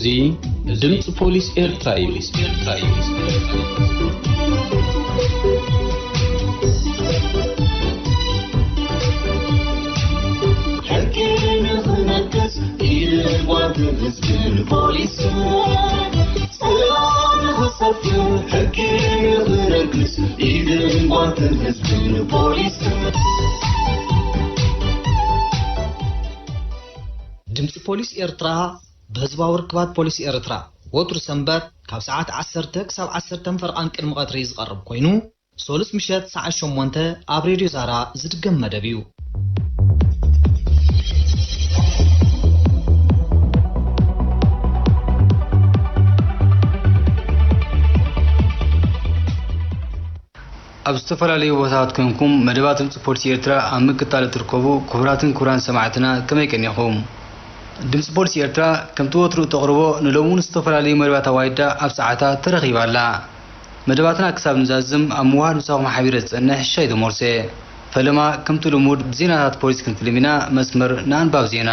እዚ ድምጽ ፖሊስ ኤርትራ እዩ። ድምጽ ፖሊስ ኤርትራ በህዝባዊ ርክባት ፖሊስ ኤርትራ ወትሩ ሰንበት ካብ ሰዓት 10 ክሳብ 10 ፈርቃን ቅድሚ ቀትሪ ዝቀርብ ኮይኑ ሶሉስ ምሸት ሰዓት 8 ኣብ ሬድዮ ዛራ ዝድገም መደብ እዩ። ኣብ ዝተፈላለዩ ቦታታት ኮንኩም መደባት ድምጽ ፖሊስ ኤርትራ ኣብ ምክታል ትርከቡ ክቡራትን ክቡራን ሰማዕትና ከመይ ቀኒኹም? ድምጽ ፖሊስ ኤርትራ ከምቲ ወትሩ ተቕርቦ ንሎሙን ዝተፈላለዩ መደባት ኣዋይዳ ኣብ ሰዓታት ተረኺባላ። መደባትና ክሳብ ንዛዝም ኣብ ምዋሃድ ምሳኹም ሓቢረ ዝጸንሕ ሻይ ተሞርሴ ፈለማ ከምቲ ልሙድ ብዜናታት ፖሊስ ክንትልሚና መስመር ንኣንባብ ዜና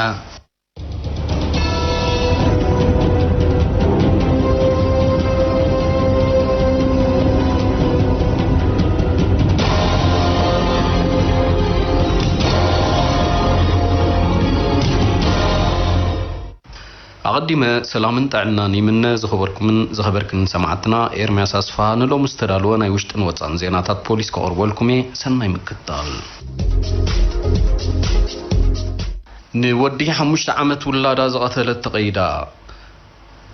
أقدم سلام تعلنا نيمن زخبركم زخبركن سمعتنا إرمياس أصفها نلو مستدالو أنا يوشتن وطن زيناتات بوليس كأربولكمي سنة مكتال نودي حمش عمت ولا زغتلت تقيدا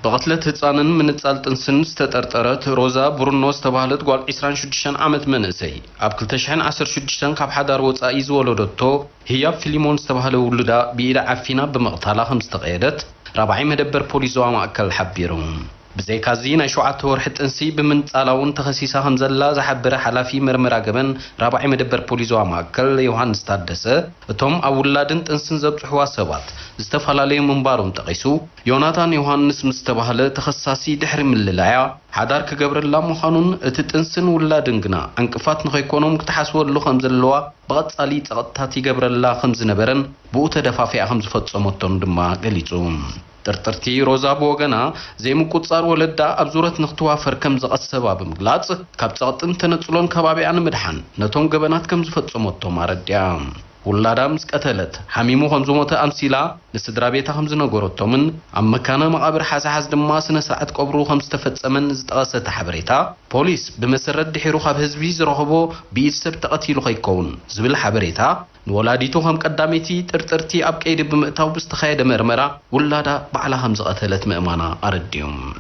بقتلت هتصانن من تصالتن سن استطرطرت روزا برونوس تبهلت قال 26 عمت منسي اب كلتشحن 16 كاب حدار وصاي زولدتو هي فيليمون استبهله ولدا بيدا عفينا بمقتالها خمس تقيدت رابعي مدبر بوليس زوا مأكل حبيرهم بزي كازين شوعة ورحت انسي بمن صالاون تخسيسا همزلا زحبر حلافي مرمرا جبن رابعي مدبر بوليس زوا مأكل يوحنس تادسه توم اولادن تنسن زبصحوا سبات استفهلالي منبارهم تقيسو يوناتان يوحنس مستبهله تخصاصي دحر من الللايا حدار كجبر الله مخانون اتتنسن ولادنغنا انقفات نخيكونهم كتحسوا له خمزلوا بقصالي تقطاتي جبر الله خمز نبرن بو تدفافي خمز فصمتون دما غليصوم ترترتي روزا بوغنا زي مقصار ولدا ابزورت نختوافر كم زقسبا بمغلاص كاب صقطن تنصلون كبابي ان مدحان نتوم غبنات كم زفصمتو مارديا ولادام سقتلت حميمو خمزموته امسيلا لسدرا بيتا خمز نغورتومن ام مكانه مقابر حاس دما سنه ساعت قبرو خمس تفصمن زطقسه حبريتا بوليس بمسرد دحيرو خاب حزبي زرخبو بيسب تقتيلو خيكون زبل حبريتا نولاديتو هم قداميتي ترترتي اب قيد بمئتاو بستخايد مرمرا ولادا بعلا خمز قتلت مئمانا ارديوم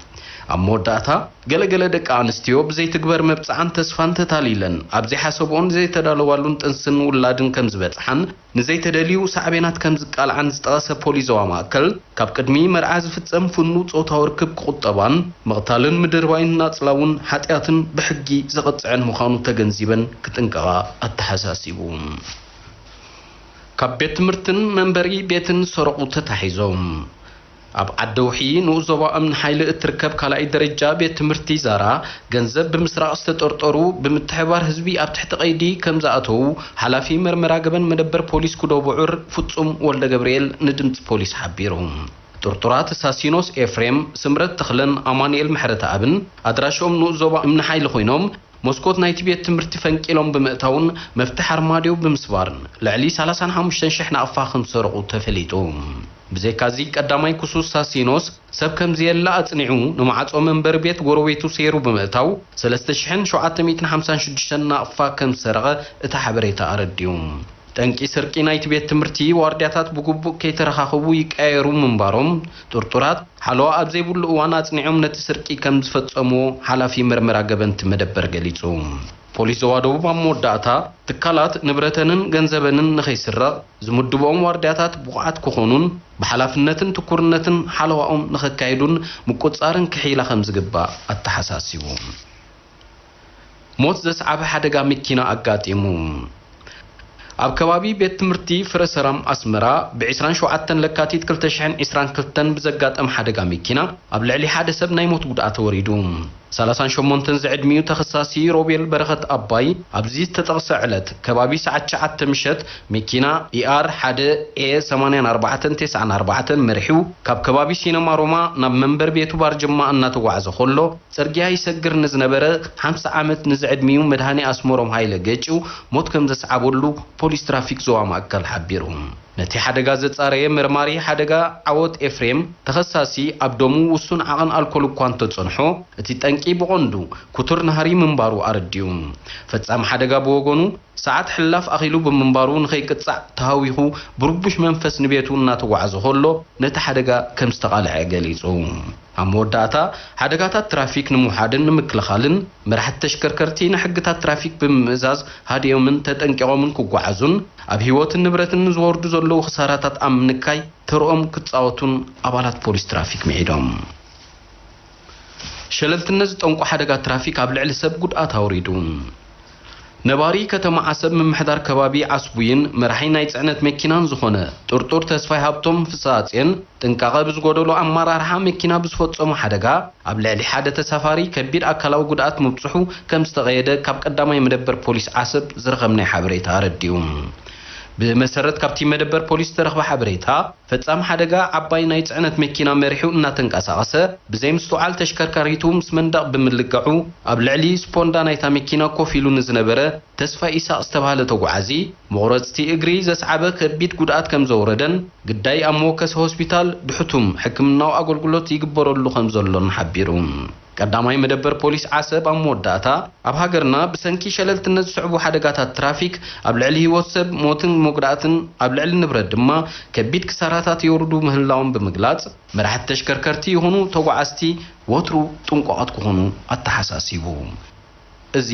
أموداتا جل دك أنستيو بزي تكبر مبصعن تسفان تتاليلن أبزي حسبون زي تدالوالون تنسن ولادن كم زبطحن نزي تداليو سعبينات كم زقال عن زتقاسة بوليزو ماكل كاب قدمي مرعاز فتسم فنوت أو توركب قطبان مغتالن مدرواين ناطلاون حتياتن بحقي زغطعن مخانو تجنزيبن كتنقا التحساسيبون كاب بيت مرتن منبري بيتن سرقو تتحيزوم أب عدوحي نوزوا أمن حيل اتركب كلاي درجة بيت مرتي زارا جنزب بمسرع استطرطرو بمتحوار حزبي أب تحت قيدي كم زاتو حلافي مرمرا جبن مدبر بوليس كدو بعر فتسوم ولا جبريل ندمت بوليس حبيرهم تورتورات ساسينوس إفريم سمرت تخلن أمانيل محرة أبن أدراشهم نوزوا أمن حيل خوينهم موسكوت نايت بيت مرتي فنكيلهم بمئتون مفتح رماديو بمسبارن لعلي 35 شحنة أفاخن سرقو تفليتهم بزي كازي قداماي كسوس ساسينوس سب كم زيلا اصنعو نمعصو منبر بيت غروبيتو سيرو بمئتاو 3756 نافا كم سرقه اتا حبريتا ارديوم تنكي سرقي نايت بيت تمرتي واردياتات بغبو كيترخاخبو يقايرو منباروم طرطرات حلو ابزي بول وانا اصنعوم نت سرقي كم زفصمو حلافي مرمرا جبنت مدبر غليصوم بوليس وادو بموداتا تكالات نبرتنن ገንዘበንን نخيسرق زمدبوم واردياتات بقعات كخونون بحلافنتن تكورنتن حلواهم نخكايدون مقصارن كحيلا خمز غبا التحساسيبو موت زصعب حدغا مكينا اقاطيمو اب كبابي بيت تمرتي فرسرام اسمرا ب27 لكاتيت 2022 بزغاطم حدغا مكينا اب لعلي حدا سب ناي موت غدات وريدو 38 ዝዕድሚኡ ተኸሳሲ ሮቤል በረኸት አባይ ኣብዚ ተጠቕሰ ዕለት ከባቢ ሰዓት 9 ምሸት መኪና ኢአር 1 ኤ8494 መርሒው ካብ ከባቢ ሲነማ ሮማ ናብ መንበር ቤቱ ባርጅማ እናተጓዓዘ ኸሎ ጽርግያ ይሰግር ንዝነበረ 50 ዓመት ንዝዕድሚኡ መድሃኒ አስመሮም ሃይለ ገጪው ሞት ከም ዘስዓበሉ ፖሊስ ትራፊክ ዞባ ማእከል ሓቢሩ ነቲ ሓደጋ ዘጻረየ መርማሪ ሓደጋ ዓወት ኤፍሬም ተኸሳሲ ኣብ ደሙ ውሱን ዓቐን ኣልኮል እኳ እንተጸንሖ እቲ ጠንቂ ብቐንዱ ኩቱር ናህሪ ምንባሩ ኣረዲዩ ፈጻሚ ሓደጋ ብወገኑ ሰዓት ሕላፍ ኣኺሉ ብምንባሩ ንኸይቅጻዕ ተሃዊኹ ብርቡሽ መንፈስ ንቤቱ እናተጓዓዘ ኸሎ ነቲ ሓደጋ ከም ዝተቓልዐ ገሊጹ ኣብ መወዳእታ ሓደጋታት ትራፊክ ንምውሓድን ንምክልኻልን መራሕቲ ተሽከርከርቲ ንሕግታት ትራፊክ ብምእዛዝ ሃዲዮምን ተጠንቂቖምን ክጓዓዙን ኣብ ህይወትን ንብረትን ዝወርዱ ዘለዉ ክሳራታት ኣብ ምንካይ ተርኦም ክጻወቱን ኣባላት ፖሊስ ትራፊክ ምዒዶም ሸለልትነት ዝጠንቁ ሓደጋ ትራፊክ ኣብ ልዕሊ ሰብ ጉድኣት ኣውሪዱ ነባሪ ከተማ ዓሰብ ምምሕዳር ከባቢ ዓስቡይን መራሒ ናይ ጽዕነት መኪናን ዝኾነ ጥርጡር ተስፋይ ሃብቶም ፍሳጽን ጥንቃቐ ብዝጎደሎ ኣመራርሓ መኪና ብዝፈጸሙ ሓደጋ ኣብ ልዕሊ ሓደ ተሳፋሪ ከቢድ ኣካላዊ ጉድኣት ምብጽሑ ከም ዝተቐየደ ካብ ቀዳማይ መደበር ፖሊስ ዓሰብ ዝረኸብናይ ሓበሬታ ኣረዲዩ بمسرت كابتن مدبر بوليس ترخب حبريتها فتصام حدقا عباي ناي ጽዕነት መኪና መሪሑ እናተንቀሳቀሰ ብዘይ ምስተዓል ተሽከርካሪቱ ምስ መንደቕ ብምልግዑ ኣብ ልዕሊ ስፖንዳ ናይታ መኪና ኮፍ ኢሉ ንዝነበረ ተስፋ ኢሳቅ ዝተባሃለ ተጓዓዚ መቑረጽቲ እግሪ ዘስዓበ ከቢድ ጉድኣት ከም ዘውረደን ግዳይ ኣብ ሞከስ ሆስፒታል ብሕቱም ሕክምናዊ ኣገልግሎት ይግበረሉ ከም ዘሎን ሓቢሩ ቀዳማይ መደበር ፖሊስ ዓሰብ ኣብ መወዳእታ ኣብ ሃገርና ብሰንኪ ሸለልትነት ዝስዕቡ ሓደጋታት ትራፊክ ኣብ ልዕሊ ህይወት ሰብ ሞትን መጉዳእትን ኣብ ልዕሊ ንብረት ድማ ከቢድ ክሳራታት ይወርዱ ምህላውን ብምግላጽ መራሕቲ ተሽከርከርቲ ይኹኑ ተጓዓዝቲ ወትሩ ጥንቆቃት ክኾኑ ኣተሓሳሲቡ እዚ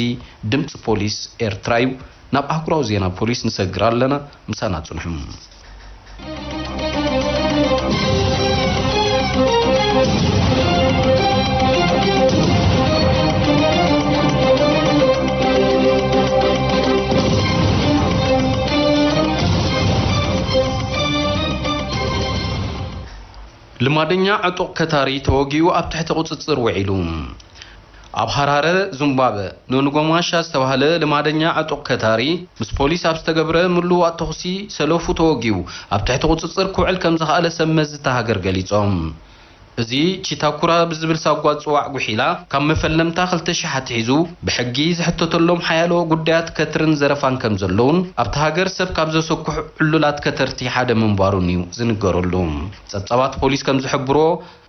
ድምፂ ፖሊስ ኤርትራዩ ናብ ኣህጉራዊ ዜና ፖሊስ ንሰግር ኣለና ምሳና ጽንሑም ልማደኛ ዕጡቅ ከታሪ ተወጊኡ ኣብ ትሕቲ ቁጽጽር ውዒሉ ኣብ ሃራረ ዚምባብዌ ንንጎማሻ ዝተባሃለ ልማደኛ ዕጡቅ ከታሪ ምስ ፖሊስ ኣብ ዝተገብረ ምሉእ ኣተኹሲ ሰለፉ ተወጊኡ ኣብ ትሕቲ ቁጽጽር ክውዕል ከም ዝኽኣለ ሰብ መዝታ ሃገር ገሊጾም እዚ ቺታኩራ ብዝብል ሳጓ ጽዋዕ ጉሒላ ካብ መፈለምታ 2000 ኣትሒዙ ብሕጊ ዝሕተተሎም ሓያሎ ጉዳያት ከትርን ዘረፋን ከም ዘለውን ኣብቲ ሃገር ሰብ ካብ ዘሰኩሕ ዕሉላት ከተርቲ ሓደ ምንባሩን እዩ ዝንገረሉ ጸብጻባት ፖሊስ ከም ዝሕብሮ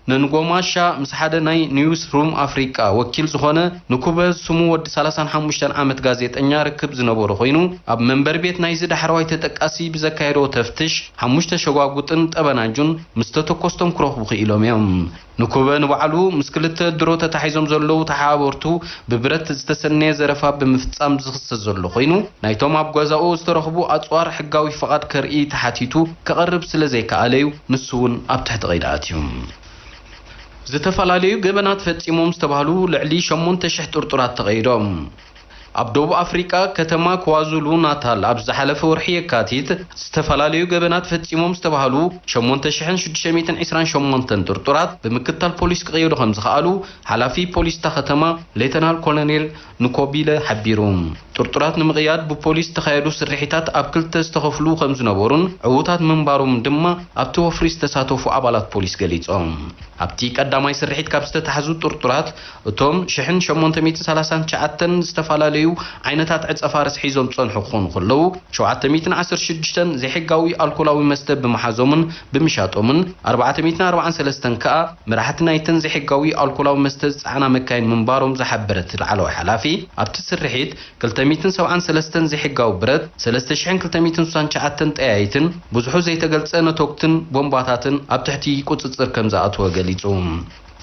ነንጎማሻ ምስ ሓደ ናይ ኒውስ ሩም ኣፍሪቃ ወኪል ዝኾነ ንኩበ ስሙ ወዲ 35 ዓመት ጋዜጠኛ ርክብ ዝነበሩ ኮይኑ ኣብ መንበር ቤት ናይ ዝዳሕረዋይ ተጠቃሲ ብዘካየዶ ተፍትሽ 5 ሸጓጉጥን ጠበናጁን ምስ ተተኮስቶም ክረኽቡ ክኢሎም እዮም ንኩበ ንባዕሉ ምስ ክልተ ድሮ ተታሒዞም ዘለዉ ተሓባበርቱ ብብረት ዝተሰነየ ዘረፋ ብምፍጻም ዝኽሰስ ዘሎ ኮይኑ ናይቶም ኣብ ገዛኡ ዝተረኽቡ ኣጽዋር ሕጋዊ ፍቓድ ከርኢ ተሓቲቱ ከቐርብ ስለ ዘይከኣለዩ ንሱ እውን ኣብ ትሕቲ ቀይዳት እዩ ዝተፈላልዩ ገበናት ፈጺሞም ዝተባሃሉ ልዕሊ 8000 ጥርጡራት ተቐይዶም ኣብ ደቡብ ኣፍሪቃ ከተማ ክዋዙሉ ናታል ኣብ ዝሓለፈ ወርሒ የካቲት ዝተፈላልዩ ገበናት ፈጺሞም ዝተባሃሉ 8628 ጥርጡራት ብምክትታል ፖሊስ ክቐይዱ ከም ዝኽኣሉ ሓላፊ ፖሊስ ታ ከተማ ሌተናል ኮሎኔል ንኮቢለ ሓቢሩ ጥርጡራት ንምቕያድ ብፖሊስ ተኻየዱ ስርሒታት ኣብ ክልተ ዝተኸፍሉ ከም ዝነበሩን ዕዉታት ምንባሮም ድማ ኣብቲ ወፍሪ ዝተሳተፉ ኣባላት ፖሊስ ገሊጾም ኣብቲ ቀዳማይ ስርሒት ካብ ዝተታሕዙ ጥርጡራት እቶም 1839 ዝተፈላልዩ ዓይነታት ዕጸፋ ሒዞም ጸንሑ ክኾኑ ከለዉ 716 ዘይሕጋዊ ኣልኮላዊ መስተ ብምሓዞምን ብምሻጦምን 443 ከኣ መራሕቲ ናይተን ዘይሕጋዊ ኣልኮላዊ መስተ ዝጸዓና መካይን ምንባሮም ዝሓበረት ላዕለዋይ ሓላፊ ኣብቲ ስርሒት 273 ዘይሕጋዊ ብረት 3269 ጠያይትን ብዙሑ ዘይተገልጸ ነቶክትን ቦምባታትን ኣብ ትሕቲ ቁጽጽር ከም ዝኣተወ ገሊጹ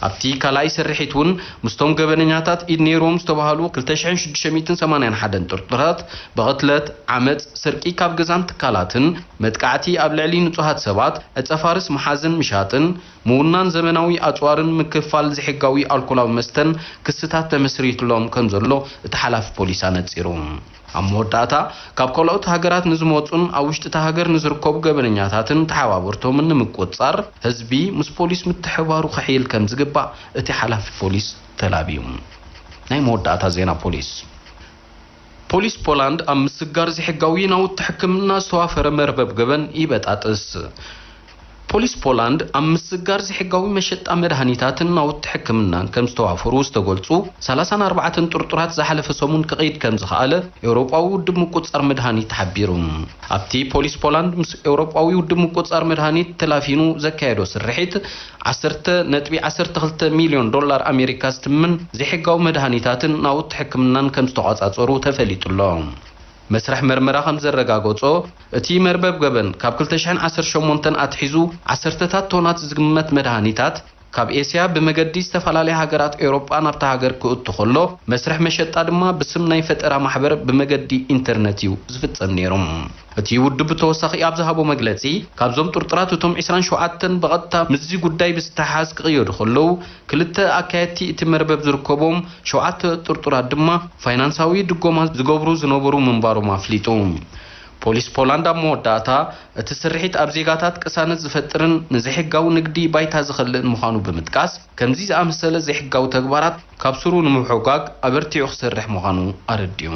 ኣብቲ ካልኣይ ስርሒት እውን ምስቶም ገበነኛታት ኢድ ነይሮም ዝተባሃሉ 2681 ጥርጡራት ብቕትለት ዓመፅ ስርቂ ካብ ገዛን ትካላትን መጥቃዕቲ ኣብ ልዕሊ ንጹሃት ሰባት ዕጸፋርስ መሓዝን ምሻጥን ምውናን ዘመናዊ ኣጽዋርን ምክፋል ዘይሕጋዊ ኣልኮላዊ መስተን ክስታት ተመስሪትሎም ከም ዘሎ እቲ ሓላፊ ፖሊስ ኣነጺሩ ኣብ መወዳእታ ካብ ካልኦት ሃገራት ንዝመጹን ኣብ ውሽጢ እታ ሃገር ንዝርከቡ ገበነኛታትን ተሓባበርቶምን ንምቁጽጻር ህዝቢ ምስ ፖሊስ ምትሕብባሩ ክሕይል ከም ዝግባእ እቲ ሓላፊ ፖሊስ ተላቢዩ ናይ መወዳእታ ዜና ፖሊስ ፖላንድ ኣብ ምስጋር ዝሕጋዊ ናውቲ ሕክምና ዝተዋፈረ መርበብ ገበን ይበጣጥስ ፖሊስ ፖላንድ ኣብ ምስጋር ዝሕጋዊ መሸጣ መድሃኒታትን ናውቲ ሕክምናን ከም ዝተዋፈሩ ዝተገልጹ 34 ጥርጥራት ዝሓለፈ ሰሙን ክቀይድ ከም ዝኽኣለ ኤውሮጳዊ ውድብ ምቁጻር መድሃኒት ሓቢሩ ኣብቲ ፖሊስ ፖላንድ ምስ ኤውሮጳዊ ውድብ ምቁጻር መድሃኒት ተላፊኑ ዘካየዶ ስርሒት 10.12 ሚልዮን ዶላር ኣሜሪካ ዝትምን ዝሕጋዊ መድሃኒታትን ናውቲ ሕክምናን ከም ዝተቆጻጸሩ ተፈሊጡሎ መስርሕ መርመራ ከም ዘረጋገጾ እቲ መርበብ ገበን ካብ 2018 ኣትሒዙ 10 ቶናት ዝግመት መድሃኒታት ካብ ኤስያ ብመገዲ ዝተፈላለዩ ሃገራት ኤውሮጳ ናብታ ሃገር ክእቱ ከሎ መስርሕ መሸጣ ድማ ብስም ናይ ፈጠራ ማሕበር ብመገዲ ኢንተርኔት እዩ ዝፍጸም ነይሩ እቲ ውድብ ተወሳኺ ኣብ ዝሃቦ መግለጺ ካብዞም ጥርጥራት እቶም 27 በቐጥታ ምዚ ጉዳይ ብዝተሓዝ ክቕየዱ ከለዉ ክልተ ኣካየድቲ እቲ መርበብ ዝርከቦም 7 ጥርጥራት ድማ ፋይናንሳዊ ድጎማ ዝገብሩ ዝነበሩ ምንባሮም ኣፍሊጡ ፖሊስ ፖላንድ ኣብ መወዳእታ እቲ ስርሒት ኣብ ዜጋታት ቅሳነት ዝፈጥርን ንዝሕጋዊ ንግዲ ባይታ ዝኸልእን ምዃኑ ብምጥቃስ ከምዚ ዝኣመሰለ ዘይሕጋዊ ተግባራት ካብ ስሩ ንምሕጓግ ኣበርቲዑ ክሰርሕ ምዃኑ ኣረዲዩ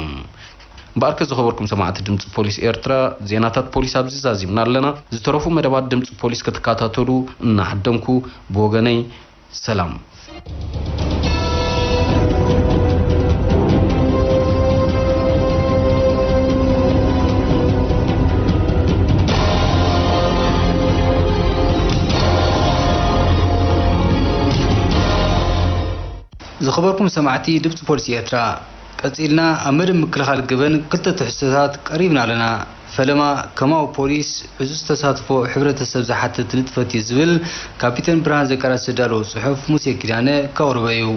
ባርክ ዝኸበርኩም ሰማዕቲ ድምፂ ፖሊስ ኤርትራ ዜናታት ፖሊስ ኣብዚ ዛዚምና ኣለና ዝተረፉ መደባት ድምፂ ፖሊስ ክትከታተሉ እናሓደምኩ ብወገነይ ሰላም ዝኸበርኩም ሰማዕቲ ድምፂ ፖሊስ ኤርትራ ቀፂልና ኣብ መደብ ምክልኻል ገበን ክልተ ትሕዝቶታት ቀሪብና ኣለና ፈለማ ከማው ፖሊስ ዕዙዝ ተሳትፎ ሕብረተሰብ ዝሓትት ንጥፈት እዩ ዝብል ካፒተን ብርሃን ዘካርያስ ዘዳለዎ ጽሑፍ ሙሴ ኪዳነ ከቕርቦ እዩ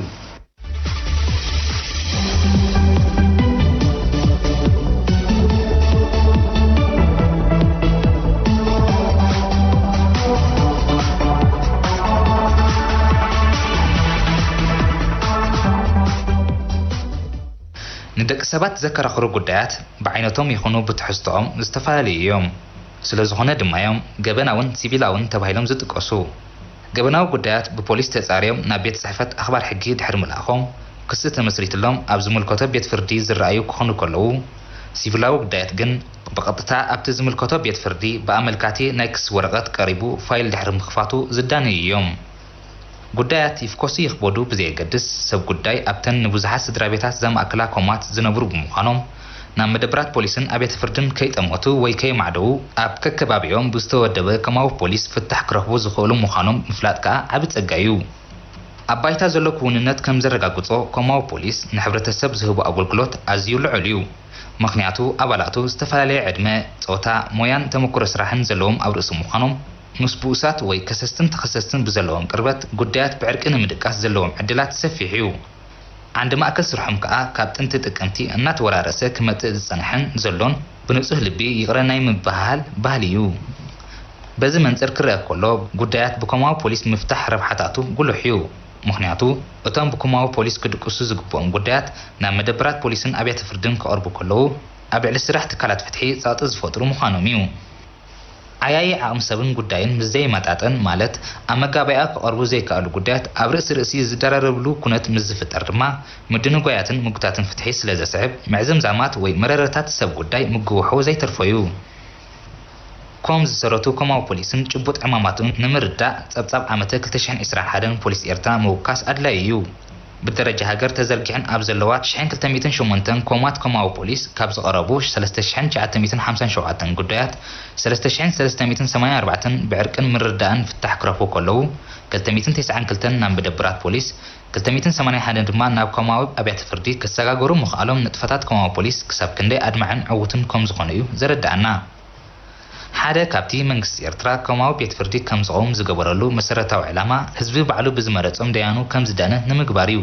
ንደቂ ሰባት ዘከራኽሩ ጉዳያት ብዓይነቶም ይኹኑ ብትሕዝቶኦም ዝተፈላለዩ እዮም ስለዝኾነ ድማ እዮም ገበናውን ሲቪላውን ተባሂሎም ዝጥቀሱ ገበናዊ ጉዳያት ብፖሊስ ተጻርዮም ናብ ቤት ጽሕፈት ኣኽባር ሕጊ ድሕሪ ምልኣኾም ክስ ተመስሪትሎም ኣብ ዝምልከቶ ቤት ፍርዲ ዝረኣዩ ክኾኑ ከለዉ ሲቪላዊ ጉዳያት ግን ብቐጥታ ኣብቲ ዝምልከቶ ቤት ፍርዲ ብኣመልካቲ ናይ ክስ ወረቐት ቀሪቡ ፋይል ድሕሪ ምኽፋቱ ዝዳነዩ እዮም ጉዳያት ይፍኮሱ ይኽበዱ ብዘየገድስ ሰብ ጉዳይ ኣብተን ንብዙሓት ስድራ ቤታት ዘማእከላ ኮማት ዝነብሩ ብምዃኖም ናብ መደብራት ፖሊስን ኣብ ቤት ፍርድን ከይጠመቱ ወይ ከይማዕደው ኣብ ከከባቢኦም ብዝተወደበ ከማዊ ፖሊስ ፍታሕ ክረኽቡ ዝኽእሉ ምዃኖም ምፍላጥ ከዓ ዓቢ ጸጋ እዩ ኣብ ባይታ ዘሎ ክውንነት ከም ዘረጋግጾ ከማዊ ፖሊስ ንሕብረተሰብ ዝህቡ ኣገልግሎት ኣዝዩ ልዑል እዩ ምኽንያቱ ኣባላቱ ዝተፈላለየ ዕድመ ጾታ ሞያን ተመኩሮ ስራሕን ዘለዎም ኣብ ርእሲ ምዃኖም ምስ ብኡሳት ወይ ከሰስትን ተኸሰስትን ብዘለዎም ቅርበት ጉዳያት ብዕርቂ ንምድቃስ ዘለዎም ዕድላት ሰፊሕ እዩ ዓንዲ ማእከል ስርሖም ከዓ ካብ ጥንቲ ጥቅምቲ እናተወራረሰ ክመጽእ ዝጸንሐን ዘሎን ብንጹህ ልቢ ይቕረናይ ምባሃል ባህሊ እዩ በዚ መንጽር ክርአ ከሎ ጉዳያት ብከማዊ ፖሊስ ምፍታሕ ረብሓታቱ ጉልሕ እዩ ምኽንያቱ እቶም ብከማዊ ፖሊስ ክድቅሱ ዝግብኦም ጉዳያት ናብ መደብራት ፖሊስን ኣብያተ ፍርድን ከቕርቡ ከለዉ ኣብ ልዕሊ ስራሕ ትካላት ፍትሒ ጸቕጢ ዝፈጥሩ ምዃኖም እዩ ዓያይ ዓቕሚ ሰብን ጉዳይን ምስ ዘይመጣጠን ማለት ኣብ መጋባእያ ክቐርቡ ዘይከኣሉ ጉዳያት ኣብ ርእሲ ዝደራረብሉ ኩነት ምስ ዝፍጠር ድማ ምድንጓያትን ምጉታትን ፍትሒ ስለ ዘስዕብ ምዕዘምዛማት ወይ መረረታት ሰብ ጉዳይ ምግውሖ ዘይተርፎ እዩ ከም ዝሰረቱ ከማዊ ፖሊስን ጭቡጥ ዕማማትን ንምርዳእ ጸብጻብ ዓመተ 2021 ፖሊስ ኤርትራ ምውካስ ኣድላይ እዩ ብደረጃ ሃገር ተዘርጊሕን ኣብ ዘለዋ 1208 ኮማት ከማዊ ፖሊስ ካብ ዝቐረቡ 3957 ጉዳያት 3384 ብዕርቅን ምርዳእን ፍታሕ ክረኽቡ ከለዉ 292 ናብ መደብራት ፖሊስ 281 ድማ ናብ ከማዊ ኣብያተ ፍርዲ ክሰጋገሩ ምኽኣሎም ንጥፈታት ከማዊ ፖሊስ ክሳብ ክንደይ ኣድማዕን ዕውትን ከም ዝኾነ እዩ ዘረዳእና ሓደ ካብቲ መንግስቲ ኤርትራ ከማዊ ቤት ፍርዲ ከም ዝቆም ዝገበረሉ መሰረታዊ ዕላማ ህዝቢ ባዕሉ ብዝመረጾም ደያኑ ከም ዝዳነ ንምግባር እዩ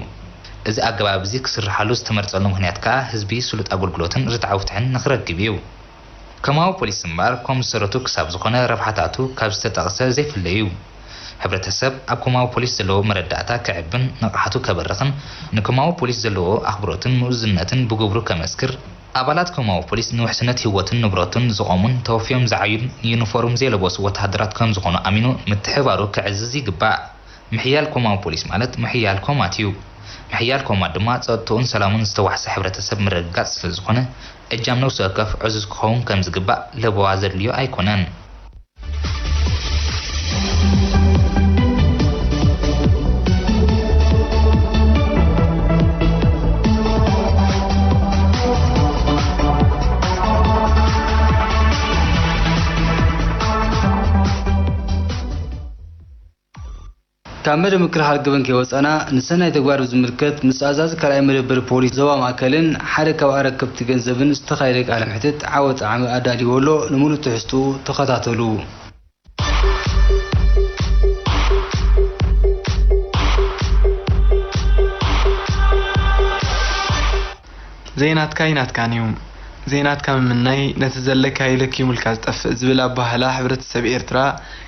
እዚ ኣገባብ እዚ ክስርሓሉ ዝተመርጸሉ ምኽንያት ከዓ ህዝቢ ስሉጥ ኣገልግሎትን ርትዓዊ ፍትሕን ንኽረክብ እዩ ከማዊ ፖሊስ እምበር ከም ዝሰረቱ ክሳብ ዝኾነ ረብሓታቱ ካብ ዝተጠቕሰ ዘይፍለዩ ሕብረተሰብ ኣብ ከማዊ ፖሊስ ዘለዎ መረዳእታ ክዕብን ንቕሓቱ ከበርኽን ንከማዊ ፖሊስ ዘለዎ ኣኽብሮትን ምኡዝነትን ብግብሩ ከመስክር ኣባላት ከማዊ ፖሊስ ንውሕስነት ህይወትን ንብረቱን ዝቆሙን ተወፊዮም ዝዓዩን ዩኒፎርም ዘይለበሱ ወተሃደራት ከም ዝኾኑ ኣሚኑ ምትሕባሩ ክዕዝዝ ይግባእ ምሕያል ከማዊ ፖሊስ ማለት ምሕያል ኮማት እዩ ምሕያል ኮማ ድማ ጸጥታውን ሰላሙን ዝተዋሕሰ ሕብረተሰብ ምርግጋጽ ስለ ዝኾነ እጃም ነፍሲ ወከፍ ዕዙዝ ክኸውን ከም ዝግባእ ለበዋ ዘድልዮ ኣይኮነን። ካብ መደብ ምክልኻል ገበን ከይወፃና ንሰናይ ተግባር ዝምልከት ምስ ኣዛዚ ካልኣይ መደበር ፖሊስ ዞባ ማእከልን ሓደ ካብ ኣረከብቲ ገንዘብን ዝተኻየደ ቃለ መሕትት ዓወት ዓመ ኣዳሊወሎ ንሙሉእ ትሕዝትኡ ተኸታተሉ። ዜናትካ ይናትካን እዩ ዜናትካ ምምናይ ነቲ ዘለካ ኢለክ ይሙልካ ዝጠፍእ ዝብል ኣባህላ ሕብረተሰብ ኤርትራ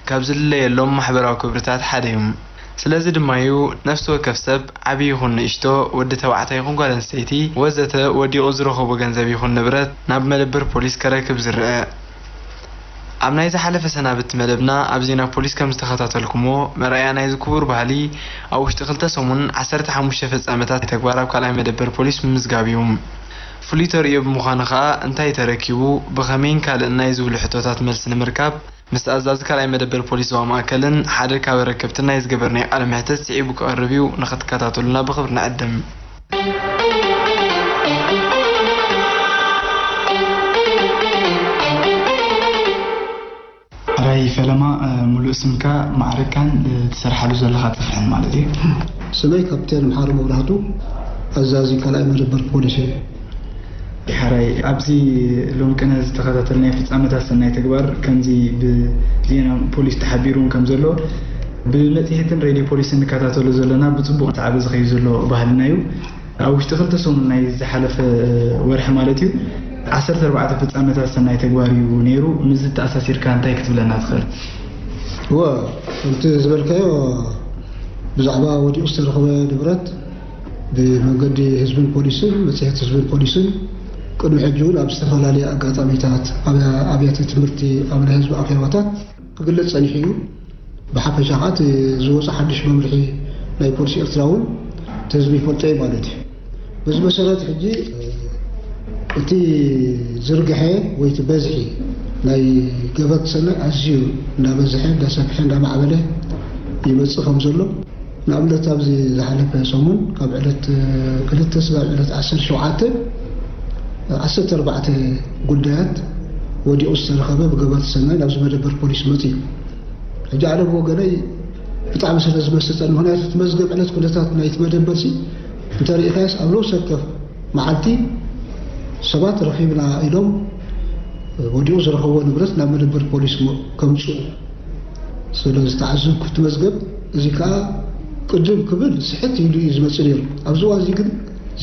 ካብ ዝለየሎም ማሕበራዊ ክብርታት ሓደ እዩ። ስለዚ ድማ እዩ ነፍሲ ወከፍ ሰብ ዓብይ ይኹን ንእሽቶ ወዲ ተባዕታይ ይኹን ጓል ኣንስተይቲ ወዘተ ወዲቑ ዝረኸቦ ገንዘብ ይኹን ንብረት ናብ መደበር ፖሊስ ከረክብ ዝርአ። ኣብ ናይ ዝሓለፈ ሰናብት መደብና ኣብ ዜና ፖሊስ ከም ዝተኸታተልኩሞ መርኣያ ናይ ዝክቡር ባህሊ ኣብ ውሽጢ 2 ሰሙን 15 ፈጻመታት ተግባር ኣብ ካልኣይ መደበር ፖሊስ ምምዝጋብ እዩ። ፍሉይ ተርእዮ ብምዃኑ ከዓ እንታይ ተረኪቡ ብኸመይን ካልእ ናይ ዝብሉ ሕቶታት መልሲ ንምርካብ ምስ ኣዛዚ ካልኣይ መደበር ፖሊስ ዞባ ማእከልን ሓደ ካብ ረከብቲ ናይ ዝገበርናዮ ቃለ መሕትት ስዒቡ ክቐርብ እዩ። ንኽትከታተሉና ብኽብሪ ንዕድም። ራይ ፈለማ ሙሉእ ስምካ ማዕረካን ትሰርሓሉ ዘለኻ ጥፍሕን ማለት እዩ። ስመይ ካፕቴን መሓሪ መብራህቱ ኣዛዚ ካልኣይ መደበር ፖሊስ እዩ። ሓራይ ኣብዚ ሎም ቅነ ዝተኸታተልናዮ ፍጻመታት ሰናይ ተግባር ከምዚ ብዜና ፖሊስ ተሓቢሩን ከም ዘሎ ብመጽሔትን ሬድዮ ፖሊስን ንከታተሉ ዘለና ብጽቡቕ ተዓቢ ዝኸዩ ዘሎ ባህልና እዩ። ኣብ ውሽጢ 2 ሰሙን ናይ ዝሓለፈ ወርሒ ማለት እዩ 14 ፍጻመታት ሰናይ ተግባር እዩ ነይሩ። ምዝ ተኣሳሲርካ እንታይ ክትብለና ትኽእል? ከምቲ ዝበልካዮ ብዛዕባ ወዲቑ ዝተረኸበ ንብረት ብመንገዲ ህዝብን ፖሊስን መጽሔት ህዝብን ፖሊስን ቅድሚ ሕጂ እውን ኣብ ዝተፈላለየ ኣጋጣሚታት ኣብያተ ትምህርቲ ኣብ ናይ ህዝቢ ኣኼባታት ክግለጽ ጸኒሑ እዩ። ብሓፈሻ ከዓ እቲ ዝወፅእ ሓድሽ መምርሒ ናይ ፖሊስ ኤርትራ እውን እቲ ህዝቢ ይፈልጦ እዩ ማለት እዩ። በዚ መሰረት ሕጂ እቲ ዝርግሐ ወይ እቲ በዝሒ ናይ ገበት ሰናይ ኣዝዩ እንዳበዝሐ እንዳሰፍሐ እንዳማዕበለ ይመጽእ ከም ዘሎ ንኣብነት ኣብዚ ዝሓለፈ ሰሙን ካብ ዕለት 2 ስጋብ ዕለት 14 ጉዳያት ወዲቑ ዝተረኸበ ብገበት ሰናይ ናብዚ መደበር ፖሊስ መፅኡ። ሕጂ ኣነ ብወገነይ ብጣዕሚ ስለ ዝመስጠኒ ምክንያቱ እቲ መዝገብ ዕለት ኩነታት ናይቲ መደበር እንተሪኢኻስ ኣብ ነፍሲ ወከፍ መዓልቲ ሰባት ረኺብና ኢሎም ወዲቑ ዝረኸብዎ ንብረት ናብ መደበር ፖሊስ ከምፅኡ ስለ ዝተዓዘብኩ እቲ መዝገብ እዚ ከዓ ቅድም ክብል ስሕት ኢሉ እዩ ዝመፅእ ነይሩ። ኣብዚ እዋን እዚ ግን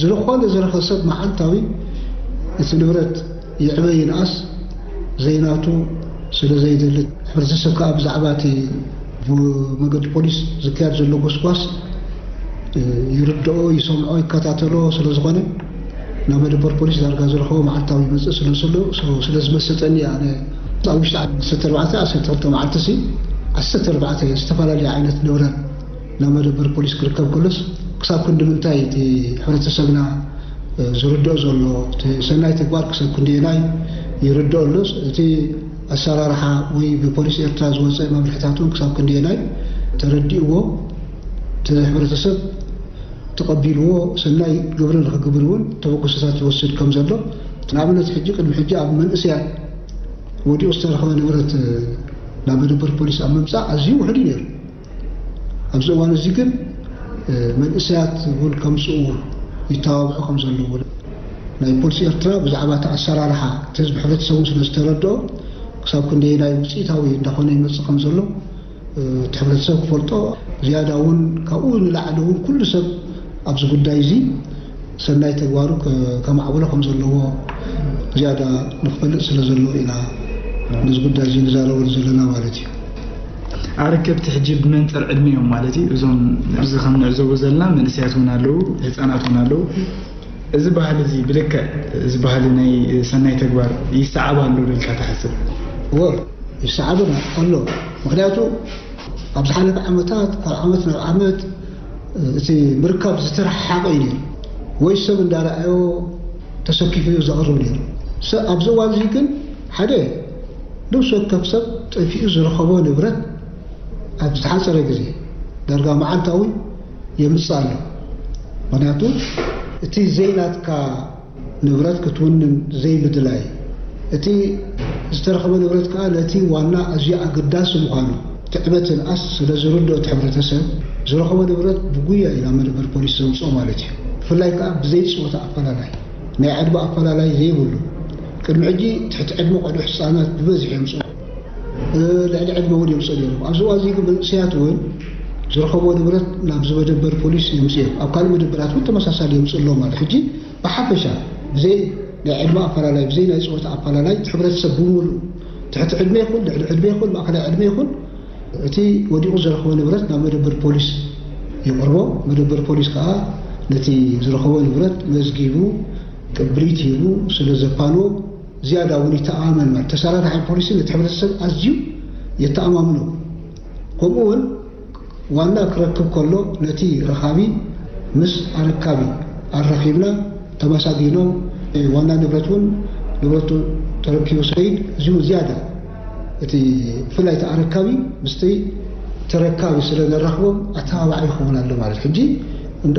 ዝለኾነ ዝረኸበ ሰብ መዓልታዊ እቲ ንብረት ይዕበይ ይንኣስ ዘይናቱ ስለ ዘይደልት ሕብረተሰብ ከዓ ብዛዕባ እቲ መንገዲ ፖሊስ ዝካየድ ዘሎ ጎስጓስ ይርድኦ ይሰምዖ ይከታተሎ ስለ ዝኾነ ናብ መደበር ፖሊስ ዳርጋ ዝረኸቦ መዓልታዊ ይመፅእ ስለ ዘሎ ስለ ዝመሰጠኒ ኣነ ኣብ ውሽጢ 14 መዓልቲ 14 ዝተፈላለየ ዓይነት ንብረት ናብ መደበር ፖሊስ ክርከብ ከሎስ ክሳብ ክንዲ ምንታይ እቲ ሕብረተሰብና ዝርድኦ ዘሎ እቲ ሰናይ ተግባር ክሳብ ክንደየናይ ይርድኦ ኣሎስ እቲ ኣሰራርሓ ወይ ብፖሊስ ኤርትራ ዝወፀ መምርሒታቱን ክሳብ ክንደየናይ ተረዲእዎ እቲ ሕብረተሰብ ተቐቢልዎ ሰናይ ግብሪ ንኽግብር እውን ተበግሶታት ይወስድ ከም ዘሎ ንኣብነት ሕጂ ቅድሚ ሕጂ ኣብ መንእስያት ወዲቑ ዝተረኸበ ንብረት ናብ መደበር ፖሊስ ኣብ ምምፃእ ኣዝዩ ውሕድ ነይሩ። ኣብዚ እዋን እዚ ግን መንእስያት እውን ከምፅኡ ይተባብዑ ከም ዘለዎ ናይ ፖሊስ ኤርትራ ብዛዕባ እቲ ኣሰራርሓ እቲ ህዝቢ ሕብረተሰብ ስለ ዝተረድኦ ክሳብ ክንደየናይ ውፅኢታዊ እንዳኾነ ይመፅእ ከም ዘሎ እቲ ሕብረተሰብ ክፈልጦ ዝያዳ እውን ካብኡ ንላዕሊ እውን ኩሉ ሰብ ኣብዚ ጉዳይ እዚ ሰናይ ተግባሩ ከማዕብሎ ከም ዘለዎ ዝያዳ ንክፈልጥ ስለ ዘሎ ኢና ነዚ ጉዳይ እዚ ንዛረበሉ ዘለና ማለት እዩ። ኣረከብቲ ሕጂ ብመንፀር ዕድሜኦም ማለት እዩ እዞም እዚ ከም ንዕዘቦ ዘለና መንእስያት እውን ኣለዉ ህፃናት እውን ኣለዉ። እዚ ባህሊ እዚ ብልክዕ እዚ ባህሊ ናይ ሰናይ ተግባር ይሰዓብ ኣሎ ኢልካ ትሓስብ? ይሰዓብ ኣሎ ምክንያቱ ኣብ ዝሓለፈ ዓመታት ካብ ዓመት ናብ ዓመት እቲ ምርካብ ዝተረሓቀ እዩ ወይ ሰብ እንዳረኣዮ ተሰኪፉ ዘቕርብ ነይሩ ኣብዚ እዋን እዚ ግን ሓደ ነፍሲ ወከፍ ሰብ ጠፊኡ ዝረኸቦ ንብረት ኣብ ዝሓፀረ ግዜ ዳርጋ መዓልታዊ የምፅእ ኣሎ ምክንያቱ እቲ ዘይናትካ ንብረት ክትውንን ዘይምድላይ እቲ ዝተረኸበ ንብረት ከዓ ነቲ ዋና ኣዝዩ ኣገዳሲ ምዃኑ ትዕበትን ኣስ ስለ ዝርድኦ እቲ ሕብረተሰብ ዝረኸቦ ንብረት ብጉያ ኢላ መደበር ፖሊስ ዘምፅኦ ማለት እዩ ብፍላይ ከዓ ብዘይ ፅወታ ኣፈላላይ ናይ ዕድመ ኣፈላላይ ዘይብሉ ቅድሚ ሕጂ ትሕቲ ዕድመ ቆልዑ ህፃናት ብበዝሒ የምፅኡ ልዕሊ ዕድመ እውን የምፅኡ ነይሮም ኣብዚ እዋን እዚ ግን መንእሰያት እውን ዝረኸቦ ንብረት ናብ መደበር ፖሊስ የምፅኡ ኣብ ካልእ መደበራት እውን ተመሳሳሊ የምፅኡ ኣለዎም ማለት ሕጂ ብሓፈሻ ብዘይ ናይ ዕድመ ኣፈላላይ ብዘይ ናይ ፀወታ ኣፈላላይ እቲ ሕብረተሰብ ብምሉእ ትሕቲ ዕድመ ይኹን ልዕሊ ዕድመ ይኹን ማእከላይ ዕድመ ይኹን እቲ ወዲቑ ዝረኸቦ ንብረት ናብ መደበር ፖሊስ የቕርቦ መደበር ፖሊስ ከዓ ነቲ ዝረኸቦ ንብረት መዝጊቡ ቅብሊት ሂቡ ስለ ዘፋንዎ ዝያዳ እውን ይተኣመን ማለት ተሰራርሓ ፖሊስ ነቲ ሕብረተሰብ ኣዝዩ የተኣማምኖ ከምኡ እውን ዋና ክረክብ ከሎ ነቲ ረኻቢ ምስ ኣረካቢ ኣረኺብና ተመሳጊኖም ዋና ንብረት እውን ንብረቱ ተረኪቡ ሰይድ እዚሁ ዝያዳ እቲ ብፍላይ እቲ ኣረካቢ ምስቲ ተረካቢ ስለ ዘራኽቦም ኣተባባዕ ይኸውን ኣሎ ማለት ሕጂ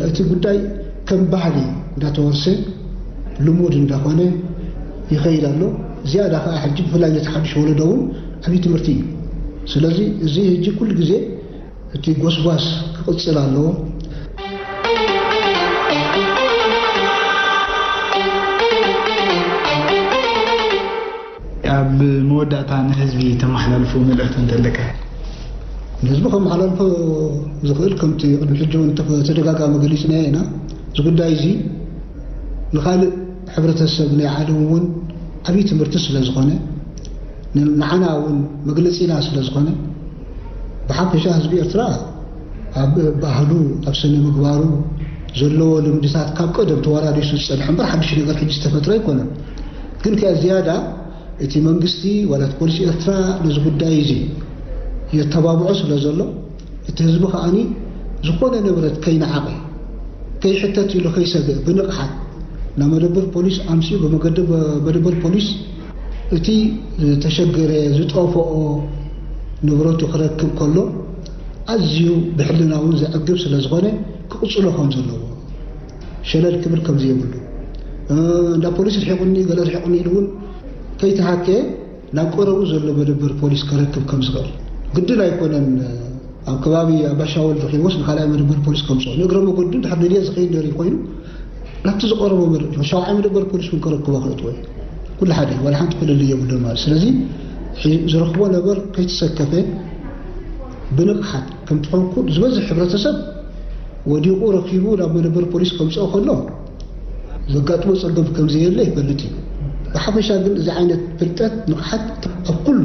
እቲ ጉዳይ ከም ባህሊ እንዳተወርሰ ልሙድ እንዳኾነ ይኸይድ ኣሎ ዝያዳ ከዓ ሕጂ ብፍላይ ነቲ ሓድሽ ወለዶ እውን ዓብዪ ትምህርቲ እዩ ስለዚ እዚ ሕጂ ኩሉ ግዜ እቲ ጎስጓስ ክቕፅል ኣለዎ ኣብ መወዳእታ ንህዝቢ ተመሓላልፉ መልእኽቲ እንተለካ ንህዝቢ ከመሓላልፎ ዝኽእል ከምቲ ቅድሚ ሕጂ እውን ተደጋጋሚ ገሊፅና ኢና እዚ ጉዳይ እዚ ንኻልእ ሕብረተሰብ ናይ ዓለም እውን ዓብዪ ትምህርቲ ስለ ዝኾነ ንዓና እውን መግለፂና ስለ ዝኾነ ብሓፈሻ ህዝቢ ኤርትራ ኣብ ባህሉ ኣብ ስነ ምግባሩ ዘለዎ ልምድታት ካብ ቀደም ተወራሪሱ ዝፀንሐ እምበር ሓድሽ ነገር ሕጂ ዝተፈጥረ ኣይኮነን ግን ከ ዝያዳ እቲ መንግስቲ ወላት ፖሊስ ኤርትራ ነዚ ጉዳይ እዚ የተባብዖ ስለ ዘሎ እቲ ህዝቢ ከዓኒ ዝኾነ ንብረት ከይነዓቐ ከይሕተት ኢሉ ከይሰግእ ብንቕሓት ናብ መደበር ፖሊስ ኣምሲኡ በመደበር ፖሊስ እቲ ዝተሸገረ ዝጠፍኦ ንብረቱ ክረክብ ከሎ ኣዝዩ ብሕልና እውን ዘዕግብ ስለ ዝኾነ ክቕፅሎ ከም ዘለዎ ሸለል ክብል ከምዘየብሉ እንዳ ፖሊስ ርሒቁኒ ገለ ርሒቁኒ ኢሉ እውን ከይተሃከየ ናብ ቀረቡ ዘሎ መደበር ፖሊስ ክረክብ ከም ዝኽእል ግድን ኣይኮነን ኣብ ከባቢ ኣባሻወል ረኺቦስ ንካልኣይ መደበር ፖሊስ ከምፅኦ ንእግረ መገዱ ድሕር ንድየ ዝኸይድ ነይሩ ኮይኑ ናብቲ ዝቐረቦ ሻውዓይ መደበር ፖሊስ እውን ከረክቦ ክእትወ ኩሉ ሓደ ዋላ ሓንቲ ክልል የብሉን ማለት ስለዚ ዝረኽቦ ነገር ከይተሰከፈ ብንቕሓት ከም ትፈንኩ ዝበዝሕ ሕብረተሰብ ወዲቑ ረኪቡ ናብ መደበር ፖሊስ ከምፅኦ ከሎ ዘጋጥሞ ፀገም ከምዘየለ ይፈልጥ እዩ ብሓፈሻ ግን እዚ ዓይነት ፍልጠት ንቕሓት ኣብ ኩሉ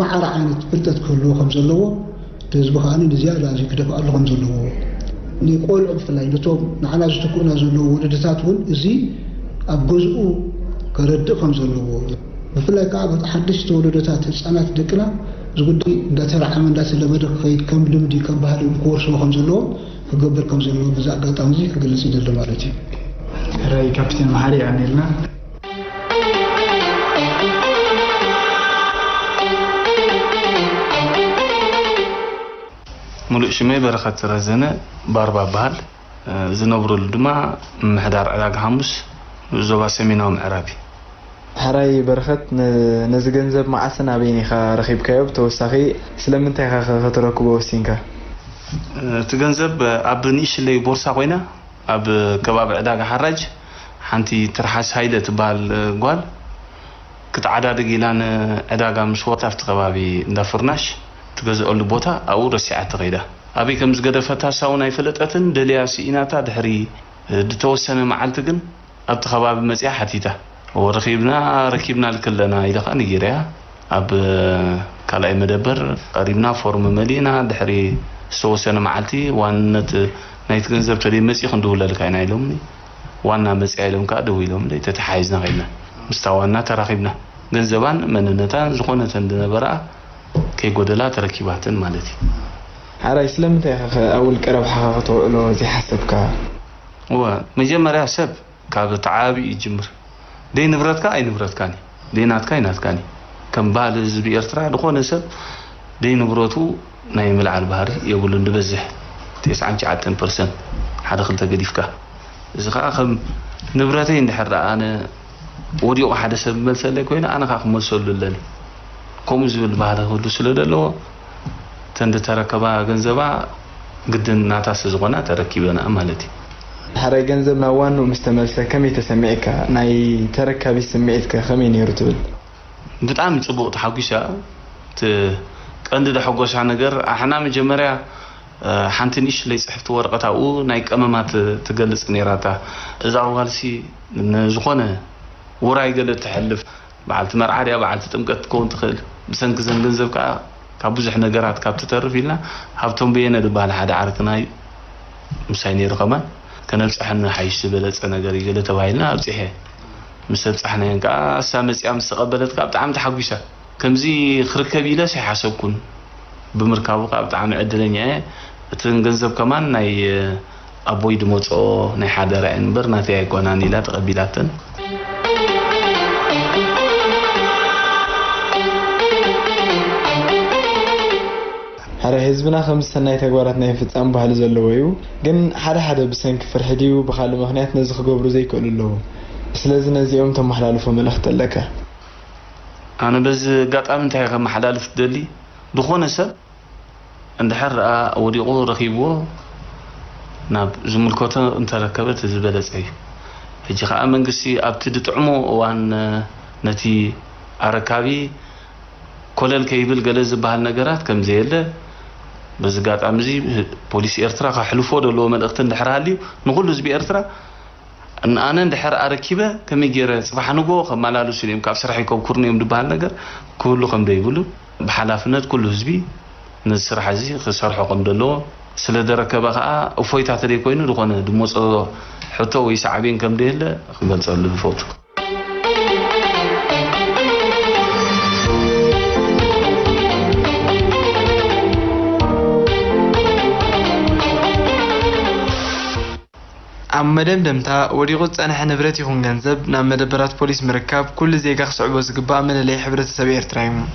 ማዕረ ዓይነት ፍልጠት ክህልዎ ከም ዘለዎ ህዝቢ ከዓኒ ንዝያዳ እዚ ክደፍኣሉ ከም ዘለዎ ንቆልዑ ብፍላይ ነቶም ንዓና ዝትክኡና ዘለዎ ወለደታት እውን እዚ ኣብ ገዝኡ ከረድእ ከም ዘለዎ ብፍላይ ከዓ ሓደሽቲ ወለዶታት ህፃናት ደቅና እዚ ጉዳይ እንዳተረዓመ እንዳተለመደ ክኸይድ ከም ልምዲ ከም ባህሊ ክወርስዎ ከም ዘለዎ ክገብር ከም ዘለዎ በዛ ኣጋጣሚ እዚ ክገልፅ ይደሊ ማለት እዩ ራይ ካፕቴን መሓሪ ኣኔልና ሙሉእ ሽመይ በረኸት ረዘነ ባርባ በሃል ዝነብረሉ ድማ ምሕዳር ዕዳጋ ሓሙስ ዞባ ሰሜናዊ ምዕራብ ሓራይ በረኸት ነዚ ገንዘብ መዓስን ኣበይን ኢኻ ረኺብካዮ ብተወሳኺ ስለምንታይ ኢኻ ከተረክቦ ወሲንካ እቲ ገንዘብ ኣብ ንእሽተይ ቦርሳ ኮይና ኣብ ከባቢ ዕዳጋ ሓራጅ ሓንቲ ትርሓስ ሃይለ ትበሃል ጓል ክትዓዳድግ ኢላ ንዕዳጋ ምስ ወታ ኣብቲ ከባቢ እንዳፍርናሽ ትገዝአሉ ቦታ ኣብኡ ረሲዓት ተኸይዳ ኣበይ ከም ዝገደፈታ ሳውን ኣይፈለጠትን ደልያ ስኢናታ ድሕሪ ዝተወሰነ መዓልቲ ግን ኣብቲ ከባቢ መፅያ ሓቲታ ረኪብና ልክለና ኢለኻ ንጌርያ ኣብ ካልኣይ መደበር ቀሪብና ፎርም መሊእና ድሕሪ ዝተወሰነ መዓልቲ ዋንነት ናይቲ ገንዘብ ተለይ መፂ ክንድውለልካ ኢና ኢሎምኒ ዋና መፅያ ኢሎም ከዓ ደው ኢሎም ተተሓይዝና ኸይድና ምስታ ዋና ተራኺብና ገንዘባን መንነታን ዝኾነተን ዝነበራ ከይጎደላ ተረኪባትን ማለት እዩ حراي سلمتي أول قرب حققته له زي حسبك هو مجمريا سب كاب تعابي يجمر دي نبرتك أي نبرتكاني دي ناتكاني كم بعد زبي إرترا دخون سب دي نبرتو نايم العال بهاري يقولون دبزح 99% حدا خلطة قديفك إذا خاخم نبرتين دحر أنا ودي واحد سب ملسلة كوينة أنا خاخم ملسل للي كم زبل بعد هدو سلده لو تند تركبا جنزبا قدن ناتاس زغنا تركيبنا أمالتي حراي جنزب نوان ومستملسة كم يتسمعك ناي تركبي سمعتك خمين يرتول بتعمل صبوغ تحقيشة عند ده حقوش عن نجار احنا مجمريا حنتنيش ليس حفت ورقة او نايك امامات تجلس نيراتا اذا اولسي زخونه وراي قال تحلف بعد مرعاريا بعد تمقت تكون تخيل بسنك زنجنزب كابوزح نجارات كاب تترف لنا هبتم بينا دبال حدا عاركناي مسايني رقما كان نصحنا حيش بلص نجاري قال تبايلنا ابصحه مسبصحنا ينكا سامس يام استقبلت كاب طعم تحقيشه كمزي خركب إلى شيء حسبكون بمركبه قابت عم عدلني تنجذب كمان ناي أبوي دموت أو ناي حدا رأين برنا تيجي كوناني لا تقبلاتن حدا حزبنا 5 سنة تجوارتنا يفتح بحال زلويو جن حدا بسنك فرحديو بخال مهنيات نزخ جبرو زي كل له بس لازم نزيهم تم حلالفهم ملخت لك أنا بس قط أمنتها كم حلال في دلي دخون سب عند حرقة وريقو رخيبو ناب زملكوتا انت ركبت زبالة أي هجي خا من قصي أبتدي تعمو وان نتي أركابي كل الكيبل جلز بهالنجارات كم زيله بس قط أمزي بوليس إرترا حلفوا دلو من أختن دحرالي نقول له زبي إرترا أن أنا ندحر أركيبه كم يجرى صباح نجو خم ملالو سليم كاب سرحي كوب كورني يوم دبال نجار كله خم ده يقولوا بحلافنات كله زبي نسرح زي خسر حكم دلو سلده ركبه أفويت عتري كوينو دخانه دموس حتى ويسعبين كم ده لا خبز على الفوت عم مدام دمتا وريغوت أنا حنبرتي خون جنزب نام مدبرات بوليس مركب كل زي جاخ صعوبة زقباء من اللي حبرت سبير ترايم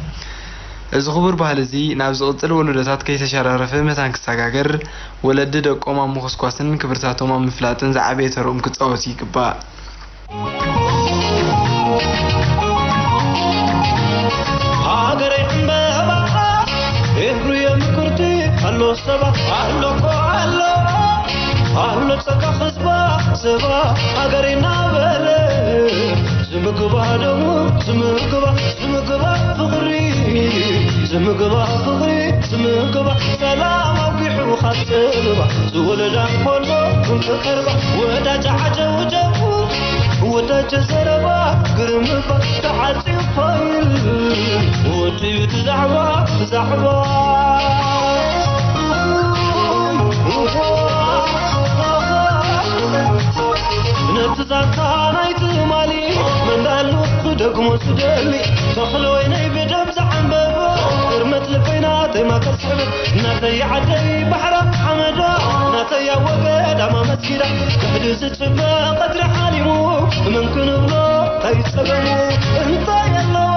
الزخبر بهالزي نابز قتل ولدتات كي تشرر في متان كستاجر ولد دق أمام مخصوصن كبرتات أمام مفلاتن زعبيت رؤم كتصوتي كباء أهلا سكا خزبا سبا أجرينا بله زمقبا دمو زمقبا فخري زمقبا سلام وقحو خطبا زولدا كله كنت قربا وداج عجو وداج زربا قرمبا تعطي فايل ودي تزعبا نتزعطانايت مالي من دالو دقمو سدلي تخلويني بدم زعنبب ارمت لفينا تيما كسحبت ناتي عدي بحر حمدا ناتي وقد اما مسكرة تحدث تشبه قدر حاليمو ممكن بلو تيتسبمو انت يلو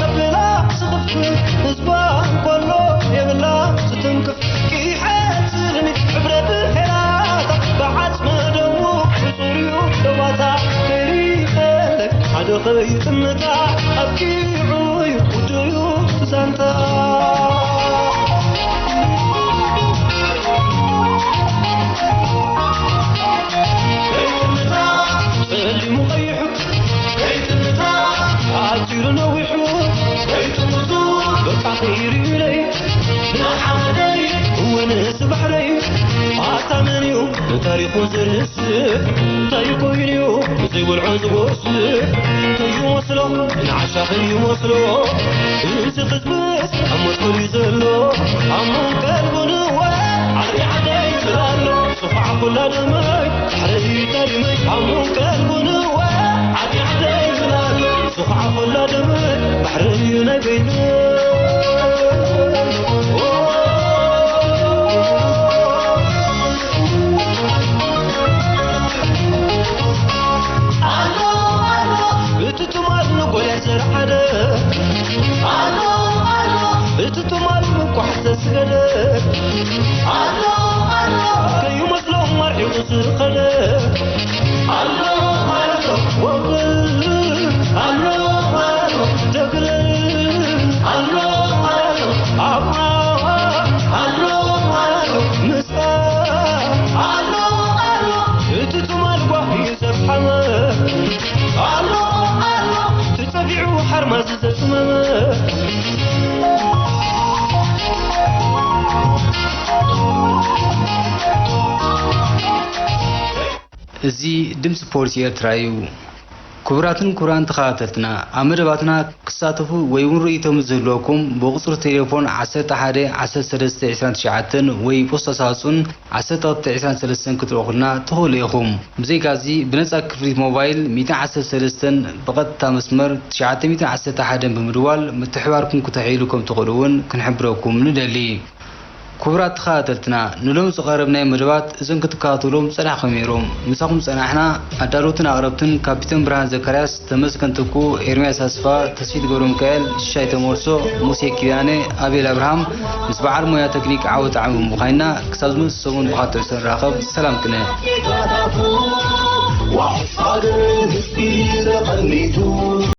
سبلا سخفت هزبان كله يبلا ستنكف كي حاسلني عبرة الحياة بعد مدمو بصوريو دواتا كريخلك حدا خيط متاع أبكي عوي وديو سانتا اللي مغيحك بيت المتاع عاجر نويحك بيت المزور بقى خيري لي نحمدي ونس بحري عتمنيو تاريخ زرس تاريخ ينيو زي والعزب وصل تيوصلو نعشاق يوصلو يسي خزبس عمو تقولي زلو عمو قلبو نوى عري عدي زلالو صفع كلا دمي حري تاريمي عمو قلبو نوى عري عدي زلالو صفع كلا دمي بحري نبينو عما زتسمم እዚ ድምፂ ፖሊስ ኤርትራ እዩ ክቡራትን ክቡራን ተኸታተልትና ኣብ መደባትና ክሳተፉ ወይ እውን ርእይቶም ዝህልወኩም ብቁፅሪ ቴሌፎን 11 13 29 ወይ ፖስታ ሳጹን 1223 ክትረኽቡና ትኽእሉ ኢኹም ብዘይካዚ ብነፃ ክፍሊት ሞባይል 113 ብቐጥታ መስመር 911 ብምድዋል ምትሕባርኩም ክትሕኢሉ ከም ትኽእሉ እውን ክንሕብረኩም ንደሊ ክቡራት ተኸታተልትና ንሎም ዝቐረብናይ መደባት እዞም ክትከታተሎም ፀናሕኩም ነይሮም ምሳኹም ፀናሕና ኣዳሎትን ኣቕረብትን ካፒተን ብርሃን ዘካርያስ ተመስገን ትኩ ኤርምያስ ኣስፋ ተስፊት ገብረ ሚካኤል ሽሻይ ተመርሶ ሙሴ ኪዳነ ኣቤል ኣብርሃም ምስ በዓል ሞያ ቴክኒክ ዓወት ዓሚ ምዃንና ክሳብ ዝመፅእ ሰሙን ብኻልእ ስንራኸብ ሰላም ቅነ وحصاد الهسبي لقليته